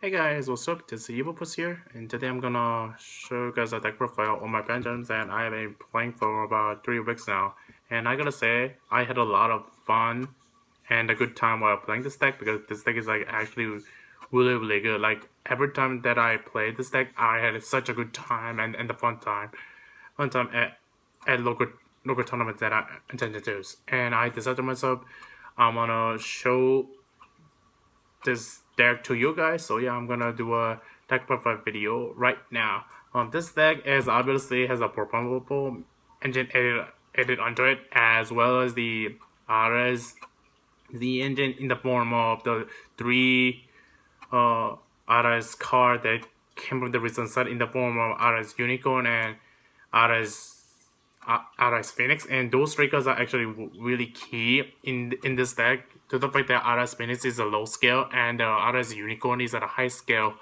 Hey guys, what's up? This is Evilpuss here, and today I'm gonna show you guys a deck profile on my Pendulums that I have been playing for about 3 weeks now. And I gotta say, I had a lot of fun and a good time while playing this deck because this deck is like actually really good. Like every time that I played this deck, I had such a good time and a fun time at local tournaments that I attended to. And I decided to myself, I'm gonna show this deck to you guys. So yeah, I'm gonna do a deck profile video right now. This deck is obviously has a Performapal engine added onto it, as well as the engine in the form of the three RS card that came from the recent set in the form of RS Unicorn and RS Phoenix, and those three cards are actually really key in this deck, to the fact that RS Phoenix is a low scale and RS Unicorn is at a high scale,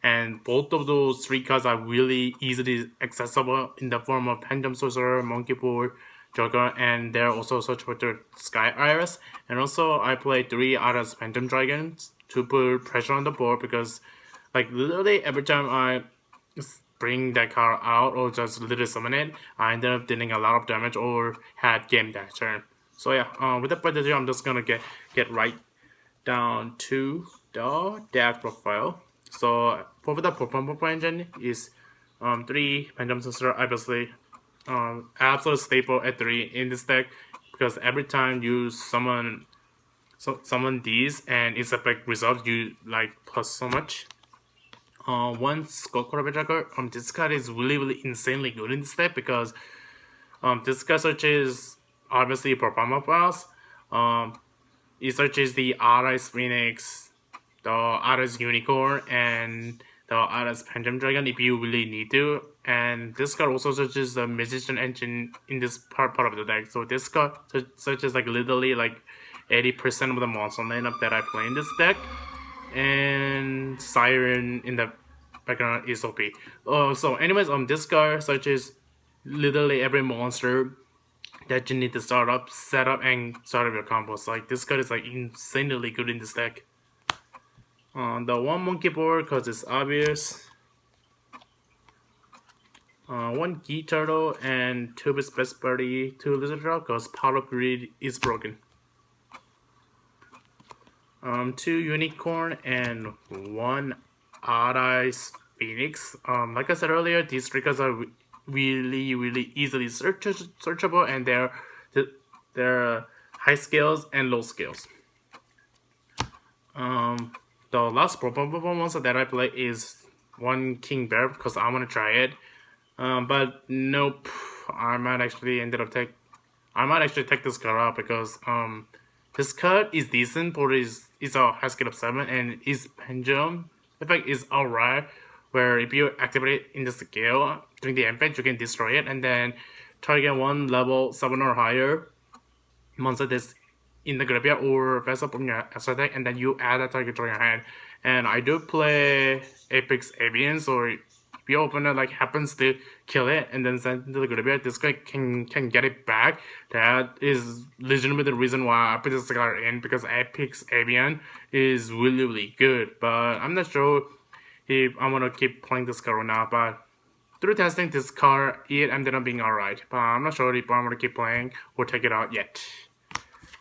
and both of those three cards are really easily accessible in the form of Pendulum Sorcerer, Monkeyboard, Joker, and they're also searchable to Sky Iris. And also I play 3 RS Phantom Dragons to put pressure on the board, because like literally every time I bring that card out or just literally summon it, I ended up dealing a lot of damage or had game that turn. So yeah, without further ado, I'm just gonna get right down to the deck profile. So for the Performapal engine is 3 Pendulum Sorcerer, obviously absolute staple at 3 in this deck, because every time you summon these and its effect result, you like plus so much. One Skullcrobat, this card is really insanely good in this deck, because this card searches obviously Performapals. It searches the RS Phoenix, the RS Unicorn, and the RS Pendulum Dragon if you really need to. And this card also searches the Magician engine in this part of the deck. So this card searches like literally like 80% of the monster lineup that I play in this deck. And Siren in the background is OP. So anyways, this card searches literally every monster that you need to set up and start up your combos. Like this card is like insanely good in this deck. The one Monkeyboard, because it's obvious. One Guitartle and 2 Best Buddy, 2 Lizardraw, because Power of Greed is broken. 2 Unicorn and 1 RS Phoenix. Like I said earlier, these triggers are really easily searchable, and they're high scales and low scales. The last Performapal monster that I play is 1 King Bear, because I want to try it. But nope, I might actually take this card out, because this card is decent, but it's a high scale of 7, and its Pendulum effect is alright, where if you activate it in the scale during the end phase, you can destroy it and then target 1 level 7 or higher monster that's in the graveyard or face up on your extra deck, and then you add that target to your hand. And I do play Apex Avian, so if your opponent like happens to kill it and then send it to the graveyard, this guy can get it back. That is legitimately the reason why I put this card in, because Apex Avian is really good. But I'm not sure if I'm gonna keep playing this card or not. But through testing this card, it ended up being alright. But I'm not sure if I'm gonna keep playing or take it out yet.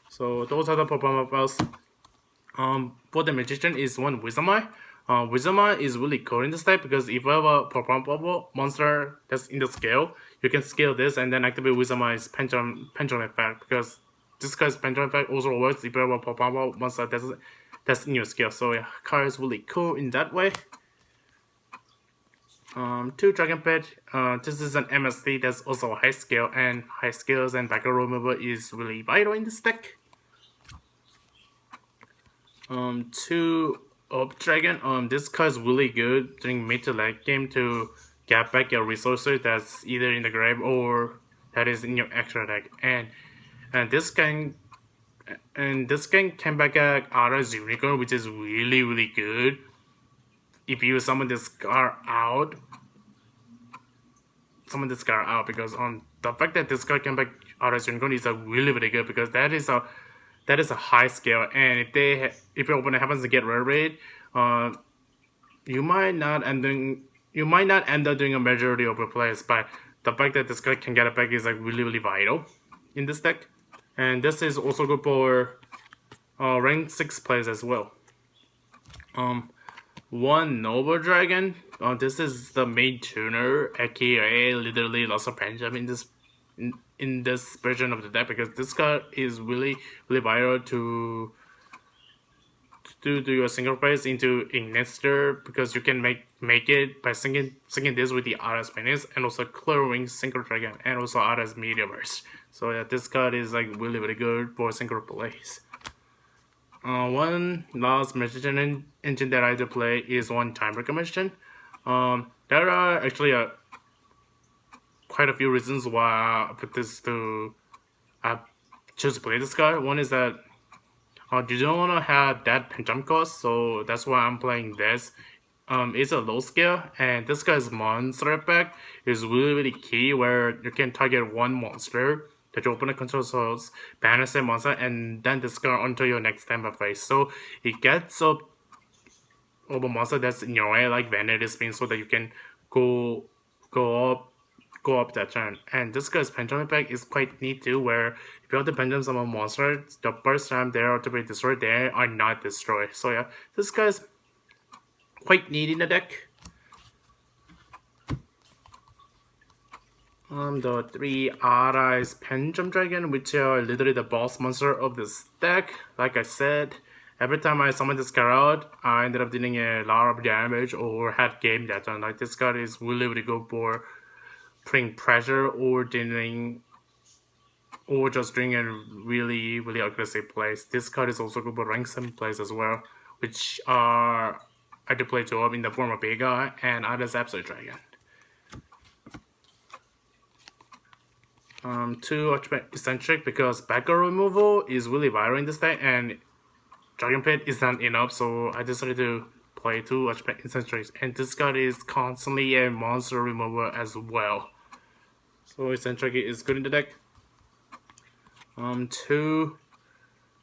So those are the Performapals. For the Magician is 1 Wizardmine. Wizardmine is really cool in this type, because if you have a Performapal monster that's in the scale, you can scale this and then activate Wizardmine's Pendulum effect, because this guy's Pendulum effect also works if you have a Performapal monster that's in your scale. So yeah, card is really cool in that way. 2 Dragonpit. This is an MST that's also high scale, and high scales and background removal is really vital in this deck. 2 Oafdragon. This card is really good during mid to late game to get back your resources that's either in the grave or that is in your extra deck, and this can come back at RS Unicorn, which is really good if you summon this card out. Because the fact that this card can back RS Unicorn is really good, because that is a high scale, and if your opponent happens to get rid of it, you might not end up doing a majority of your plays, but the fact that this card can get it back is like really vital in this deck. And this is also good for rank 6 plays as well. One Nobledragon. This is the main tuner, aka literally lots of Pendulum in this version of the deck, because this card is really vital to do your single plays into Ignitor, because you can make it by syncing this with the Aras Penis and also clearing Synchro Dragon and also Aras Meteorburst. So yeah, this card is like really good for synchro plays. One last magician engine that I do play is one Timebreaker Magician. There are actually quite a few reasons why I choose to play this card. One is that you don't want to have that Pendulum Call, so that's why I'm playing this. It's a low scale, and this guy's monster effect is really key, where you can target one monster that your opponent controls, banish that monster, and then discard onto your next temper phase. So it gets up of a monster that's in your way, like Vanity Spin, so that you can go up that turn. And this guy's Pendulum effect is quite neat too, where if you have the pendulums on a monster, the first time they are to be destroyed, they are not destroyed. So yeah, this guy's quite neat in the deck. The 3 Aras Pendulum Dragon, which are literally the boss monster of this deck. Like I said, every time I summon this card out, I ended up dealing a lot of damage or had game that turn. Like, this card is really good for putting pressure or dealing, or just doing a really aggressive plays. This card is also good for rank 7 plays as well, which are I do play 2 of in the form of Vega and Aras Upstart Dragon. 2 Archfiend Eccentric, because background removal is really vital in this deck, and Dragonpit is not enough, so I decided to play 2 Archfiend Eccentrics, and this card is constantly a monster remover as well. So Eccentric is good in the deck. 2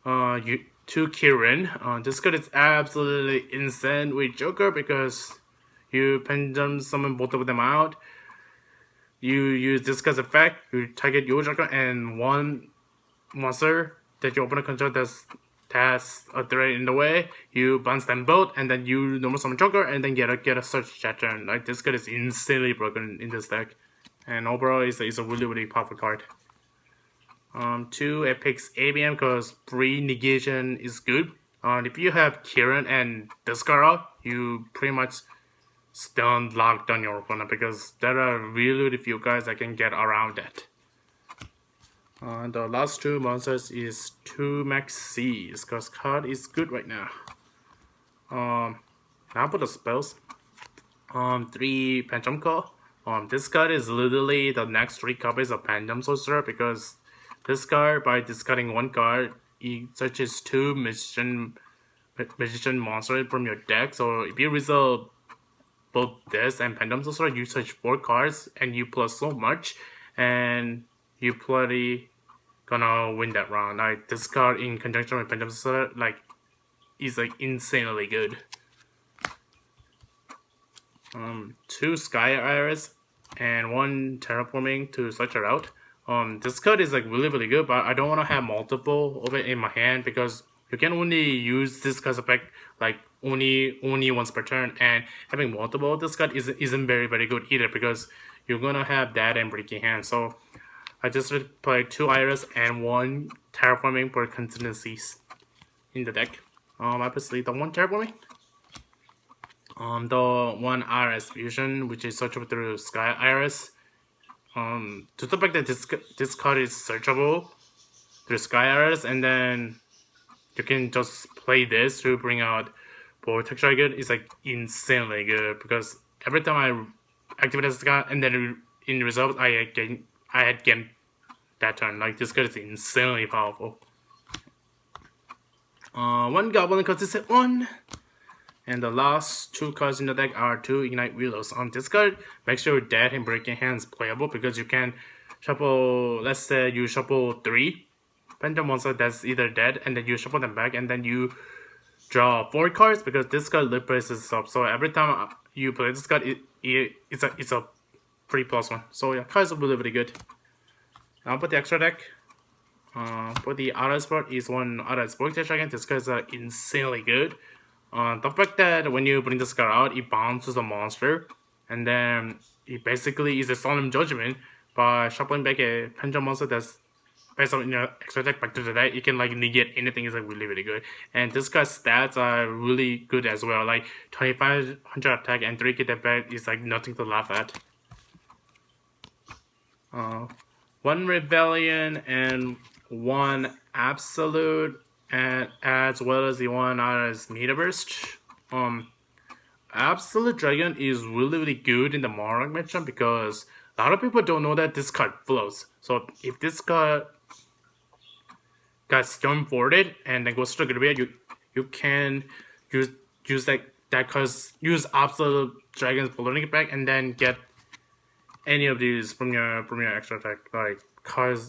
Kirin. This card is absolutely insane with Joker, because you Pendulum summon both of them out. You use this card's effect, you target your Joker and one monster that your opponent controls that's a threat in the way. You bounce them both, and then you normal summon Joker, and then get a search that turn. Like, this card is insanely broken in this deck, and overall it's a really powerful card. 2 Epic's Avian, because free negation is good. If you have Kirin and this card out, you pretty much stun locked on your opponent, because there are really few guys that can get around that. The last 2 monsters is 2 Maxx, because card is good right now. Now for the spells. 3 Pendulum Call. This card is literally the next 3 copies of Pendulum Sorcerer, because this card, by discarding 1 card, it searches 2 magician monsters from your deck. So if you resolve both this and Pendulum Sorcerer, you search 4 cards and you plus so much, and you probably gonna win that round. Like, this card in conjunction with Pendulum Sorcerer, like, is like insanely good. 2 Sky Iris and 1 Terraforming to search it out. This card is like really good, but I don't want to have multiple of it in my hand, because you can only use this card's effect like only once per turn, and having multiple of this card isn't very good either, because you're gonna have that and breaking hand. So I just play 2 Iris and 1 Terraforming for contingencies in the deck. Obviously the 1 Terraforming. The 1 Aras Fusion, which is searchable through Sky Iris. To the fact that this card is searchable through Sky Iris, and then you can just play this to bring out Vortex Dragon, is like insanely good, because every time I activate this card, and then in result I had gained that turn. Like, this card is insanely powerful. 1 Goblin consistent 1. And the last 2 cards in the deck are 2 Igknight Reloads. On this card, make sure Dead and Breaking Hands playable, because you can shuffle, let's say you shuffle 3 Pendulum monsters that's either dead, and then you shuffle them back, and then you draw 4 cards because this card replaces up. So every time you play this card, it's a free +1. So yeah, cards are really good. Now for the extra deck, for the other spot is one other Vortex Dragon. This cards are insanely good. The fact that when you bring this card out, it bounces a monster, and then it basically is a solemn judgment by shuffling back a pendulum monster that's based on your extra deck back to the deck. You can like negate anything. Is like really good, and this guy's stats are really good as well. Like 2500 attack and 3k defense is like nothing to laugh at. 1 rebellion and 1 absolute, and as well as the one as Meteorburst. Absolute Dragon is really good in the Monarch matchup because a lot of people don't know that this card flows. So if this card got Storm Forwarded and then goes to the graveyard, you can use that card's use Absolute Dragon's floating it back and then get any of these from your extra attack. Like cards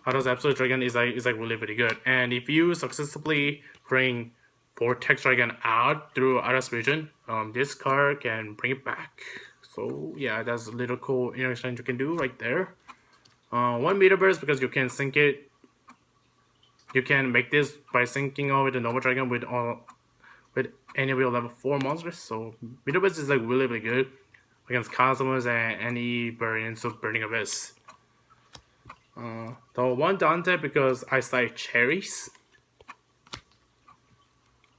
Auto's Absolute Dragon is like really good. And if you successfully bring Vortex Dragon out through Auto's region, this card can bring it back. So yeah, that's a little cool interaction you can do right there. 1 Meteorburst because you can sync it. You can make this by syncing over the Nobledragon with any of your level 4 monsters. So Meteorburst is like really good against customers and any variants of Burning Abyss. The 1 Dante because I like cherries.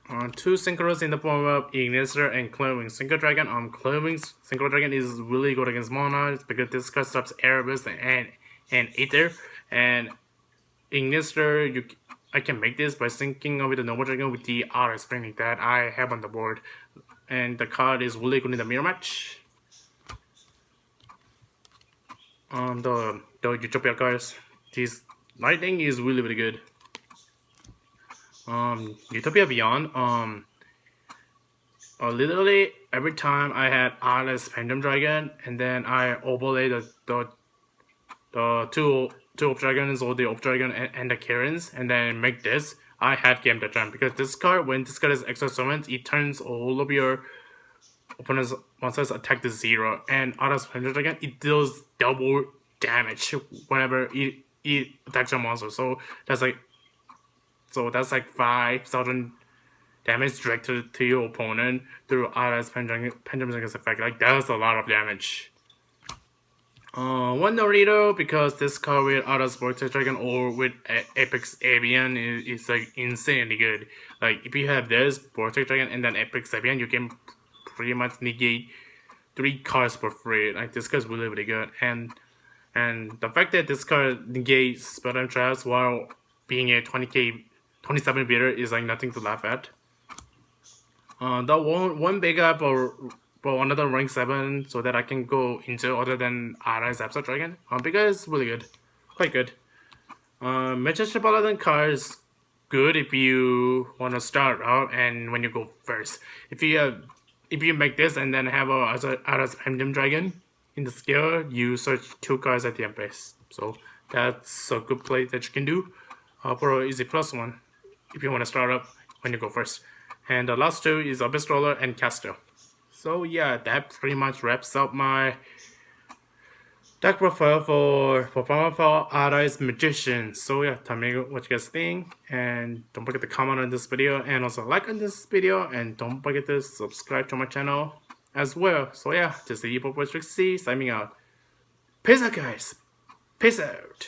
2 Synchros in the form of Ignitor and Clearing Synchro Dragon. Clearing Synchro Dragon is really good against Monarchs because this card stops Erebus and Aether. And Ignitor, I can make this by syncing over the Nobledragon with the other spinning that I have on the board. And the card is really good in the mirror match. The Utopia cards. This Lightning is really good. Utopia Beyond. Literally every time I had Atlas Pendulum Dragon and then I overlay the two Oafdragons or the Oafdragon and the Kirins and then make this, I had game that time because this card, when this card is extra summoned, it turns all of your opponent's monsters attack to 0, and Atlas Pendulum Dragon, it deals double damage whenever it attacks a monster. So that's like 5,000 damage direct to your opponent through Atlas Pendulum Dragon's effect. Like that's a lot of damage. 1 Dorito because this card with Atlas Vortex Dragon or with Apex Avian is like insanely good. Like if you have this Vortex Dragon and then Apex Avian, you can pretty much negate 3 cards for free. Like this card's really good, and the fact that this card negates Spelltime Traps while being a 27 beater is like nothing to laugh at. The one big up or another rank 7 so that I can go into other than Arise Upstart Dragon. Because it's really good, quite good. Majespector Paladin card is good if you want to start out and when you go first. If you make this and then have a Arise Pendulum Dragon in the skill, you search 2 cards at the end phase. So that's a good play that you can do for an easy +1 if you want to start up when you go first. And the last 2 is Abyss Roller and Castle. So yeah, that pretty much wraps up my deck profile for Performapal Magician. So yeah, tell me what you guys think, and don't forget to comment on this video and also like on this video, and don't forget to subscribe to my channel as well. So yeah, this is Evil Boy 6C signing out. Peace out guys. Peace out.